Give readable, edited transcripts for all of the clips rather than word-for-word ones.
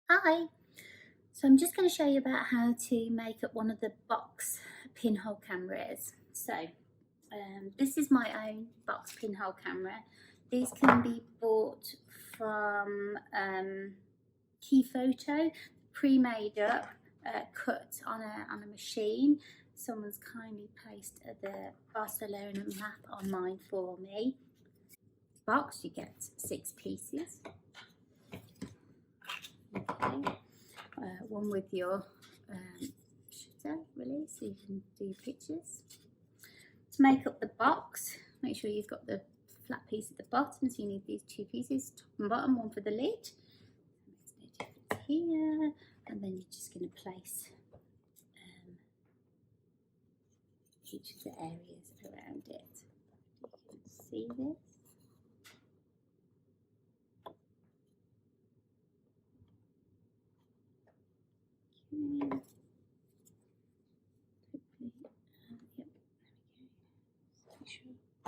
Hi, so I'm just going to show you about how to make up one of the box pinhole cameras. This is my own box pinhole camera. These can be bought from Key Photo, pre-made up, cut on a machine. Someone's kindly placed the Barcelona map on mine for me. Box, you get 6 pieces. Okay. One with your shutter release so you can do your pictures. To make up the box, make sure you've got the flat piece at the bottom, so you need these 2 pieces, top and bottom, one for the lid. Makes no difference here, and then you're just going to place each of the areas around it. You can see this.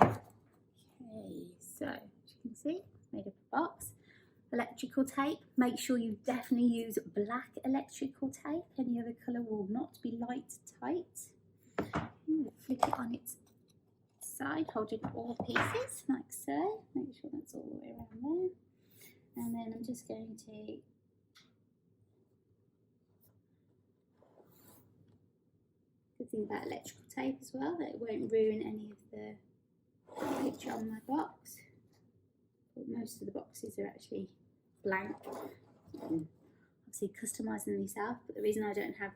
Okay. Okay, so as you can see, it's made of a box. Electrical tape, make sure you definitely use black electrical tape. Any other colour will not be light tight. Flick it on its side, holding all pieces like so. Make sure that's all the way around there. And then I'm just going to good thing about electrical tape as well, that it won't ruin any of the picture on my box. But most of the boxes are actually blank. Obviously customising these out, but the reason I don't have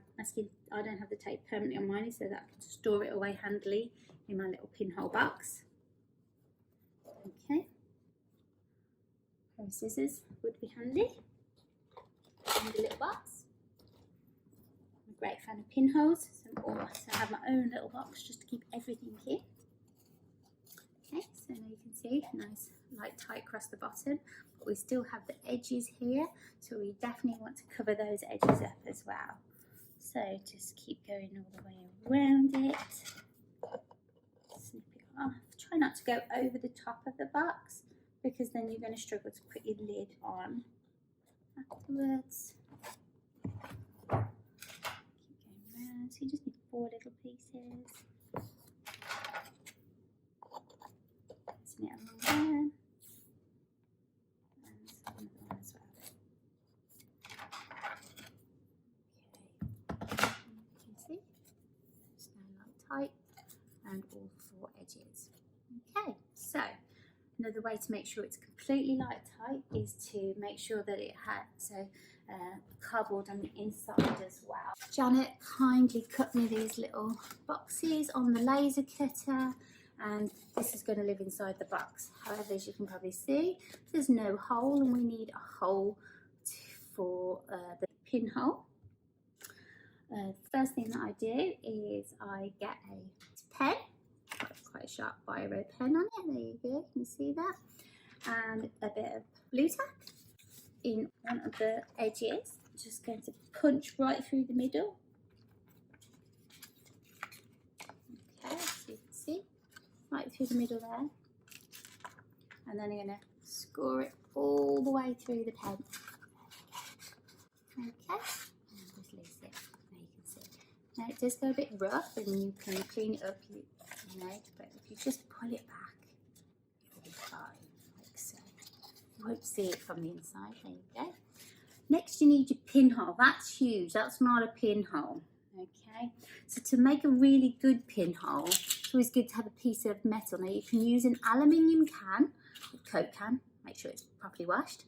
the tape permanently on mine is so that I can store it away handily in my little pinhole box. Okay, a pair of scissors would be handy in the little box. I'm a great fan of pinholes, so I have my own little box just to keep everything in. Okay, so now you can see nice light tight across the bottom, but we still have the edges here, so we definitely want to cover those edges up as well. So just keep going all the way around it, snip it off. Try not to go over the top of the box, because then you're going to struggle to put your lid on afterwards. Keep going around, so you just need 4 little pieces. It along there. Tight and all 4 edges. Okay, so another way to make sure it's completely light tight is to make sure that it has cardboard on the inside as well. Janet kindly cut me these little boxes on the laser cutter, and this is going to live inside the box. However, as you can probably see, there's no hole, and we need a hole for the pinhole. First thing that I do is I get a pen, quite a sharp biro pen on it, there you go, can you see that? And a bit of blue tack in one of the edges. I'm just going to punch right through the middle. Okay, so you can see, right through the middle there. And then I'm going to score it all the way through the pen. Okay. Now it does go a bit rough, and you can clean it up, but if you just pull it back, it'll be fine, like so. You won't see it from the inside, there you go. Next you need your pinhole. That's huge, that's not a pinhole, okay? So to make a really good pinhole, it's always good to have a piece of metal. Now you can use an aluminium can, a Coke can, make sure it's properly washed.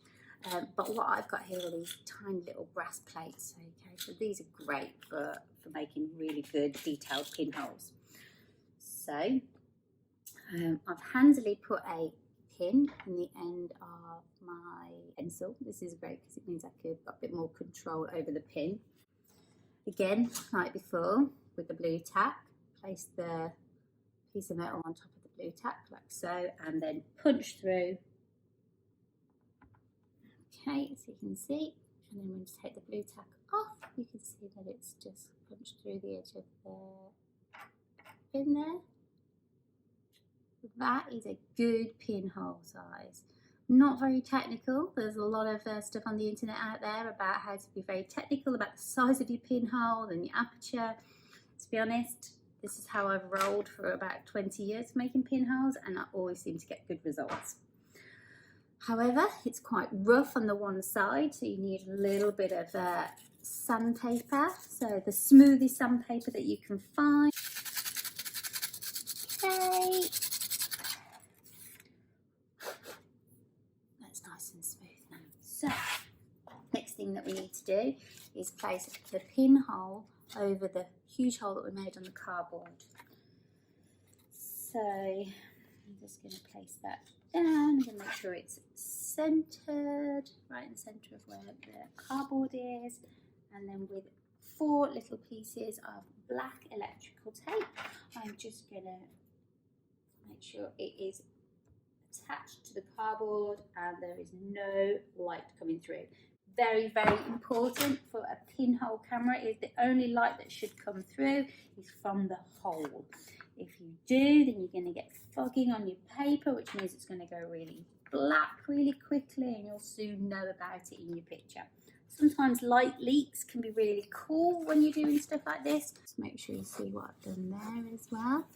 But what I've got here are these tiny little brass plates, okay, so these are great for making really good detailed pinholes. So I've handily put a pin in the end of my pencil. This is great because it means I've got a bit more control over the pin. Again, like before, with the blue tack, place the piece of metal on top of the blue tack, like so, and then punch through. Okay, so you can see, and then when you take the blue tack off, you can see that it's just punched through the edge of the pin there. That is a good pinhole size. Not very technical. There's a lot of stuff on the internet out there about how to be very technical about the size of your pinhole and your aperture. To be honest, this is how I've rolled for about 20 years making pinholes, and I always seem to get good results. However, it's quite rough on the one side, so you need a little bit of sandpaper. So the smoothest sandpaper that you can find. Okay. That's nice and smooth now. So, next thing that we need to do is place the pinhole over the huge hole that we made on the cardboard. So, I'm just going to place that down. I'm going to make sure it's centered, right in the center of where the cardboard is. And then with 4 little pieces of black electrical tape, I'm just going to make sure it is attached to the cardboard and there is no light coming through. Very, very important for a pinhole camera is the only light that should come through is from the hole. If you do, then you're going to get fogging on your paper, which means it's going to go really black really quickly and you'll soon know about it in your picture. Sometimes light leaks can be really cool when you're doing stuff like this. Just make sure you see what I've done there as well.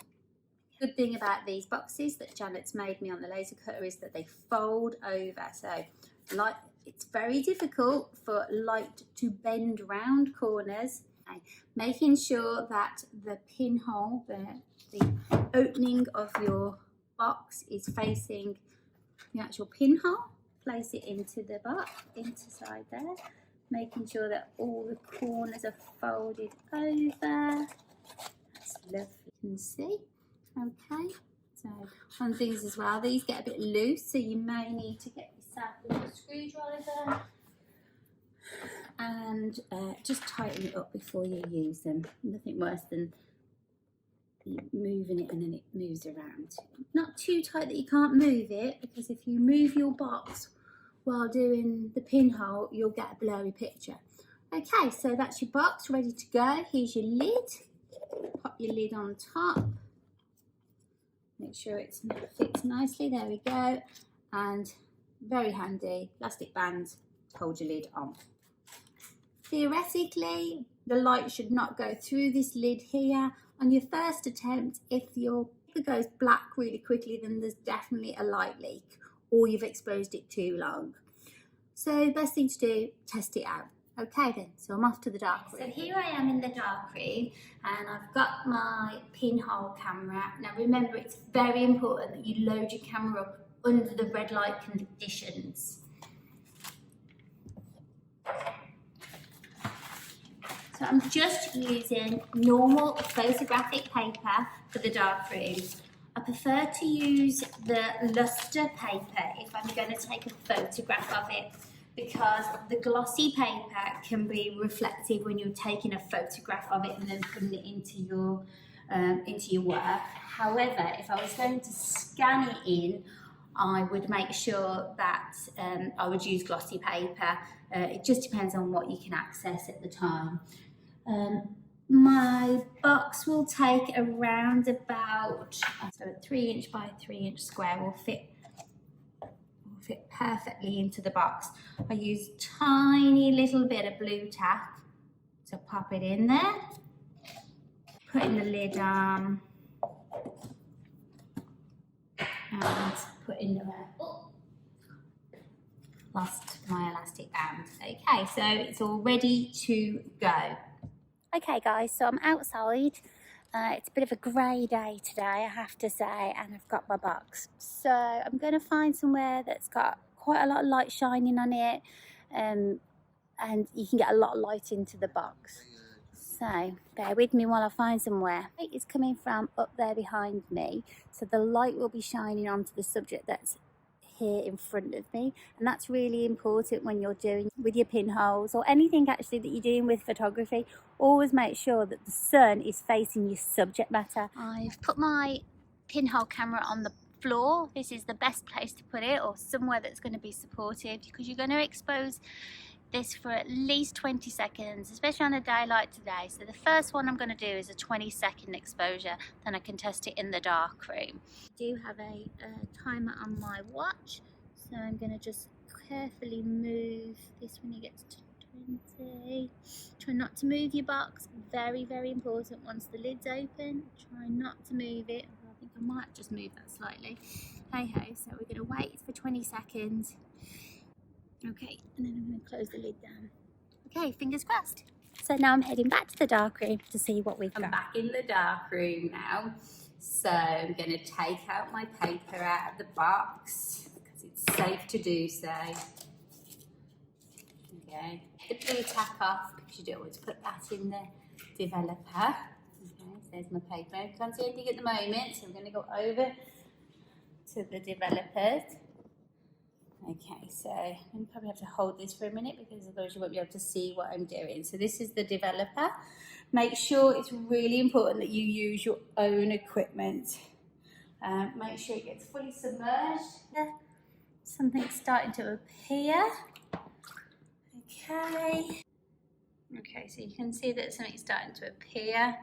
Good thing about these boxes that Janet's made me on the laser cutter is that they fold over. So light, it's very difficult for light to bend round corners. Okay. Making sure that the pinhole, the opening of your box is facing the actual pinhole. Place it into the box, inside there. Making sure that all the corners are folded over. That's lovely, you can see. Okay, so on things as well, these get a bit loose, so you may need to get yourself a little screwdriver and just tighten it up before you use them. Nothing worse than moving it and then it moves around. Not too tight that you can't move it, because if you move your box while doing the pinhole, you'll get a blurry picture. Okay, so that's your box ready to go. Here's your lid. Pop your lid on top. Make sure it fits nicely, there we go, and very handy plastic band to hold your lid on. Theoretically, the light should not go through this lid here. On your first attempt, if your paper goes black really quickly, then there's definitely a light leak or you've exposed it too long. So best thing to do, test it out. Okay then, so I'm off to the dark room. So here I am in the dark room and I've got my pinhole camera. Now remember, it's very important that you load your camera up under the red light conditions. So I'm just using normal photographic paper for the dark room. I prefer to use the luster paper if I'm going to take a photograph of it, because the glossy paper can be reflective when you're taking a photograph of it and then putting it into your work. However, if I was going to scan it in, I would make sure that I would use glossy paper. It just depends on what you can access at the time. My box will take around about, so a 3" by 3" square will fit perfectly into the box. I use tiny little bit of blue tack to pop it in there, putting the lid on and putting the lost my elastic band. Okay, so it's all ready to go. Okay guys, so I'm outside. It's a bit of a grey day today, I have to say, and I've got my box. So I'm going to find somewhere that's got quite a lot of light shining on it, and you can get a lot of light into the box. So bear with me while I find somewhere. It's coming from up there behind me, so the light will be shining onto the subject that's here in front of me, and that's really important when you're doing with your pinholes or anything actually that you're doing with photography. Always make sure that the sun is facing your subject matter. I've put my pinhole camera on the floor. This is the best place to put it, or somewhere that's going to be supportive, because you're going to expose this for at least 20 seconds, especially on a day like today. So the first one I'm going to do is a 20-second exposure, then I can test it in the dark room. I do have a timer on my watch, So I'm going to just carefully move this when you get to 20. Try not to move your box. Very, very important. Once the lid's open, try not to move it. I think I might just move that slightly. Hey ho, so we're going to wait for 20 seconds. Okay, and then I'm going to close the lid down. Okay, fingers crossed. So now I'm heading back to the dark room to see what we've got. I'm back in the dark room now. So I'm going to take out my paper out of the box because it's safe to do so. Okay, the blue tack off because you don't want to put that in the developer. Okay, so there's my paper. I can't see anything at the moment, so I'm going to go over to the developers. Okay, so I'm probably have to hold this for a minute because otherwise you won't be able to see what I'm doing. So this is the developer. Make sure it's really important that you use your own equipment. Make sure it gets fully submerged. Something's starting to appear. Okay. Okay, so you can see that something's starting to appear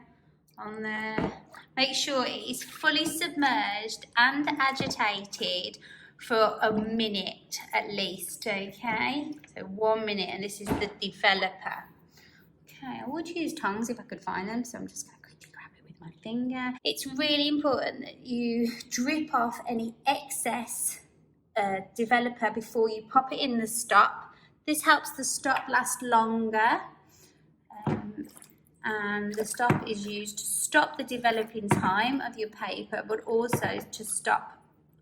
on there. Make sure it is fully submerged and agitated for a minute at least, okay? So 1 minute, and this is the developer. Okay, I would use tongs if I could find them, so I'm just going to quickly grab it with my finger. It's really important that you drip off any excess developer before you pop it in the stop. This helps the stop last longer. And the stop is used to stop the developing time of your paper, but also to stop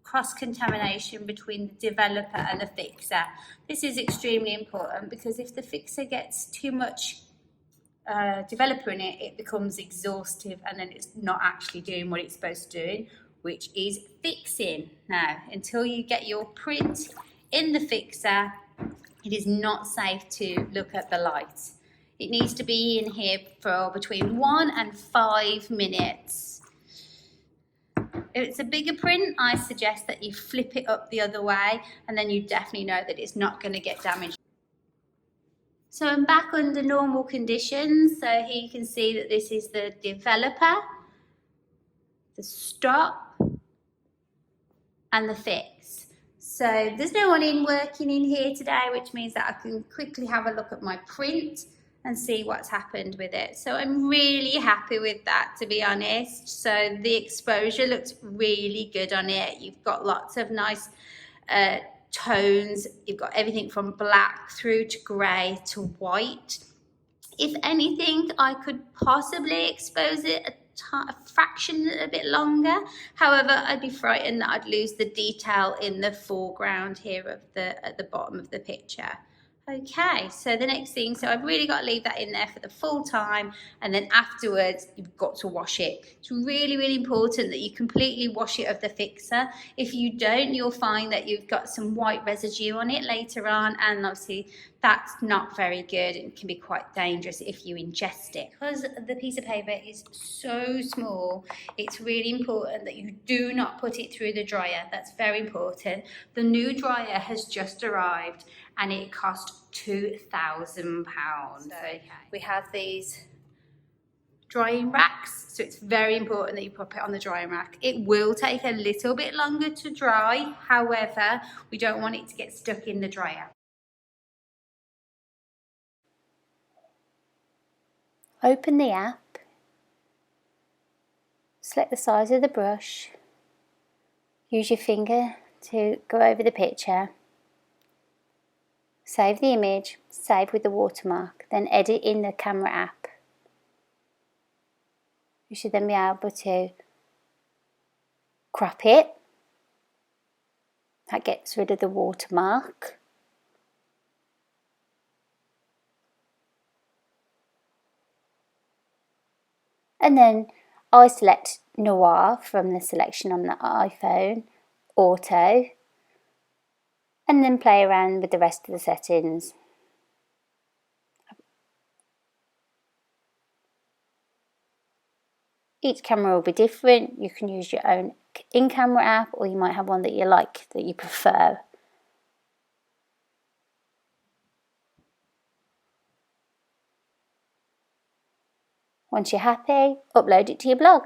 cross-contamination between the developer and the fixer. This is extremely important because if the fixer gets too much developer in it, it becomes exhaustive and then it's not actually doing what it's supposed to do, which is fixing. Now, until you get your print in the fixer, it is not safe to look at the light. It needs to be in here for between 1 and 5 minutes. If it's a bigger print, I suggest that you flip it up the other way and then you definitely know that it's not going to get damaged. So I'm back under normal conditions. So here you can see that this is the developer, the stop, and the fix. So there's no one working in here today, which means that I can quickly have a look at my print and see what's happened with it. So I'm really happy with that, to be honest. So the exposure looks really good on it. You've got lots of nice tones. You've got everything from black through to grey to white. If anything, I could possibly expose it a fraction a bit longer. However, I'd be frightened that I'd lose the detail in the foreground here of at the bottom of the picture. Okay, so the next thing, so I've really got to leave that in there for the full time, and then afterwards you've got to wash it. It's really, really important that you completely wash it of the fixer. If you don't, you'll find that you've got some white residue on it later on, and obviously that's not very good and can be quite dangerous if you ingest it. Because the piece of paper is so small, it's really important that you do not put it through the dryer. That's very important. The new dryer has just arrived and it cost £2,000. Okay. We have these drying racks, so it's very important that you pop it on the drying rack. It will take a little bit longer to dry, however, we don't want it to get stuck in the dryer. Open the app, select the size of the brush, use your finger to go over the picture, save the image, save with the watermark, then edit in the camera app. You should then be able to crop it. That gets rid of the watermark. And then I select Noir from the selection on the iPhone, Auto, and then play around with the rest of the settings. Each camera will be different. You can use your own in-camera app, or you might have one that you like, that you prefer. Once you're happy, upload it to your blog.